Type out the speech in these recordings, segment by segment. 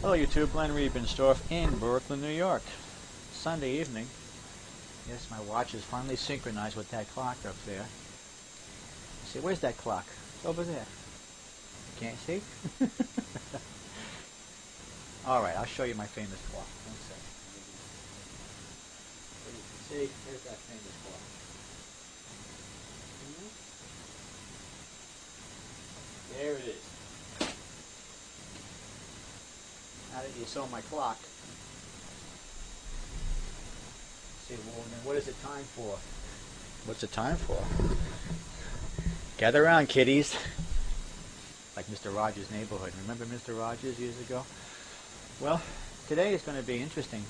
Hello YouTube, Glenn Riebenstorff in Brooklyn, New York. Sunday evening. Yes, my watch is finally synchronized with that clock up there. See, where's that clock? It's over there. You can't see? Alright, I'll show you my famous clock. One second. So you can see, here's that famous clock. There it is. Now that you saw my clock, see, well, then what is it time for? What's it time for? Gather around, kiddies. Like Mr. Rogers' Neighborhood. Remember Mr. Rogers years ago? Well, today is going to be interesting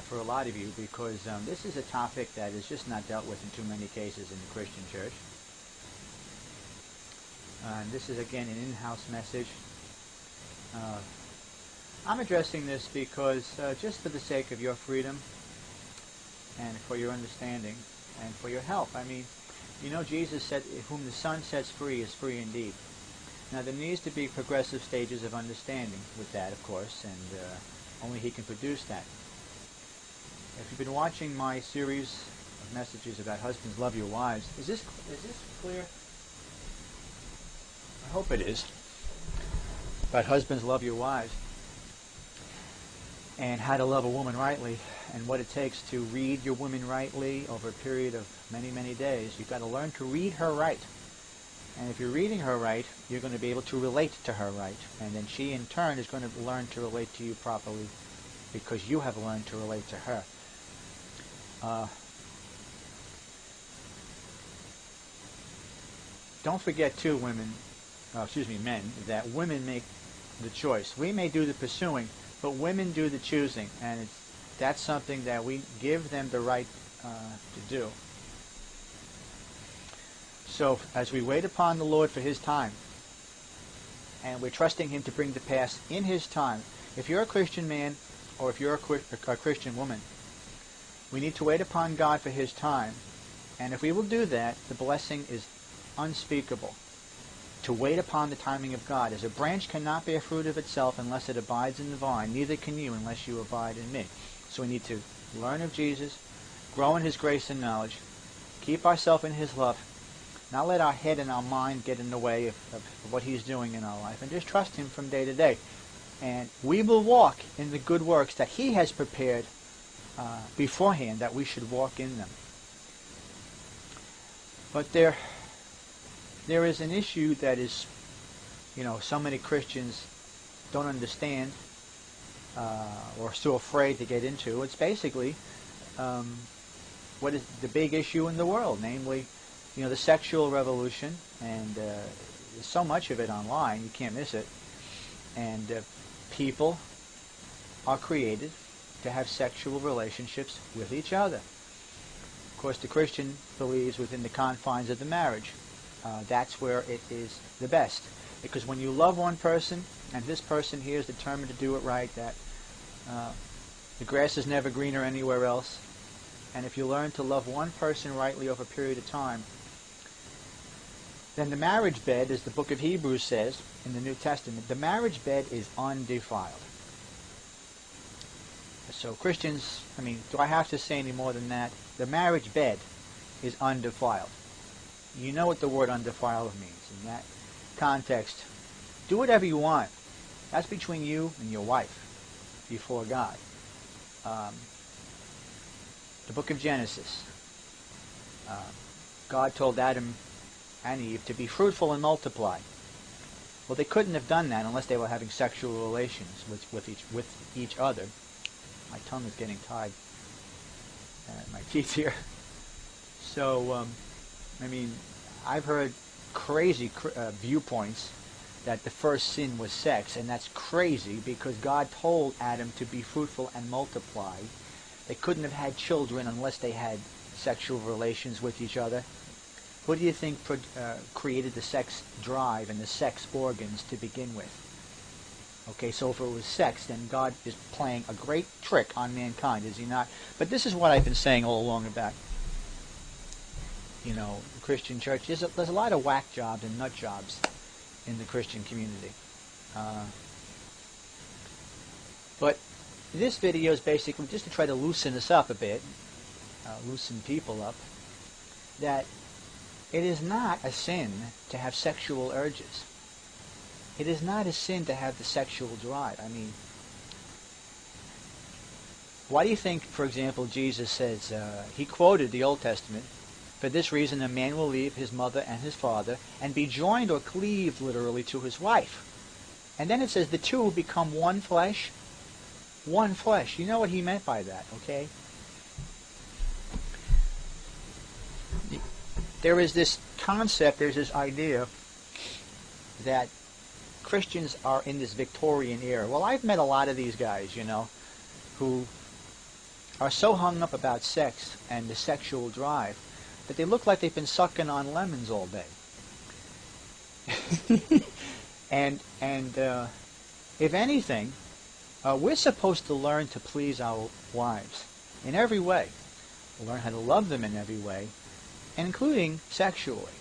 for a lot of you because this is a topic that is just not dealt with in too many cases in the Christian church. And this is again an in-house message. I'm addressing this because just for the sake of your freedom and for your understanding and for your help. I mean, you know, Jesus said, whom the Son sets free is free indeed. Now, there needs to be progressive stages of understanding with that, of course, and only He can produce that. If you've been watching my series of messages about husbands love your wives, is this clear? I hope it is. About husbands love your wives and how to love a woman rightly and what it takes to read your woman rightly over a period of many, many days. You've got to learn to read her right. And if you're reading her right, you're going to be able to relate to her right. And then she, in turn, is going to learn to relate to you properly because you have learned to relate to her. Don't forget, too, men, that women make the choice. We may do the pursuing, but women do the choosing. And that's something that we give them the right to do. So as we wait upon the Lord for His time, and we're trusting Him to bring to pass in His time, if you're a Christian man or if you're a Christian woman, we need to wait upon God for His time. And if we will do that, the blessing is unspeakable. To wait upon the timing of God. As a branch cannot bear fruit of itself unless it abides in the vine, neither can you unless you abide in me. So we need to learn of Jesus, grow in His grace and knowledge, keep ourselves in His love, not let our head and our mind get in the way of what He's doing in our life, and just trust Him from day to day. And we will walk in the good works that He has prepared beforehand that we should walk in them. But there is an issue that is, so many Christians don't understand or are so afraid to get into. It's basically what is the big issue in the world, namely, the sexual revolution, and there's so much of it online, you can't miss it. And people are created to have sexual relationships with each other. Of course, the Christian believes within the confines of the marriage. That's where it is the best. Because when you love one person, and this person here is determined to do it right, that the grass is never greener anywhere else. And if you learn to love one person rightly over a period of time, then the marriage bed, as the book of Hebrews says in the New Testament, the marriage bed is undefiled. So Christians, do I have to say any more than that? The marriage bed is undefiled. You know what the word undefiled means. In that context, do whatever you want. That's between you and your wife before God. The book of Genesis. God told Adam and Eve to be fruitful and multiply. Well, they couldn't have done that unless they were having sexual relations with each other. My tongue is getting tied. My teeth here. So, I've heard crazy viewpoints that the first sin was sex, and that's crazy because God told Adam to be fruitful and multiply. They couldn't have had children unless they had sexual relations with each other. What do you think created the sex drive and the sex organs to begin with? Okay, so if it was sex, then God is playing a great trick on mankind, is He not? But this is what I've been saying all along about, the Christian church. There's a lot of whack jobs and nut jobs in the Christian community. But this video is basically just to try to loosen us up a bit, loosen people up, that it is not a sin to have sexual urges. It is not a sin to have the sexual drive. I mean, why do you think, for example, Jesus says, he quoted the Old Testament, "For this reason a man will leave his mother and his father and be joined or cleaved literally to his wife." And then it says the two will become one flesh. One flesh. You know what he meant by that, okay? There is this concept, there's this idea that Christians are in this Victorian era. Well, I've met a lot of these guys, you know, who are so hung up about sex and the sexual drive that they look like they've been sucking on lemons all day. and if anything, we're supposed to learn to please our wives in every way. Learn how to love them in every way, including sexually.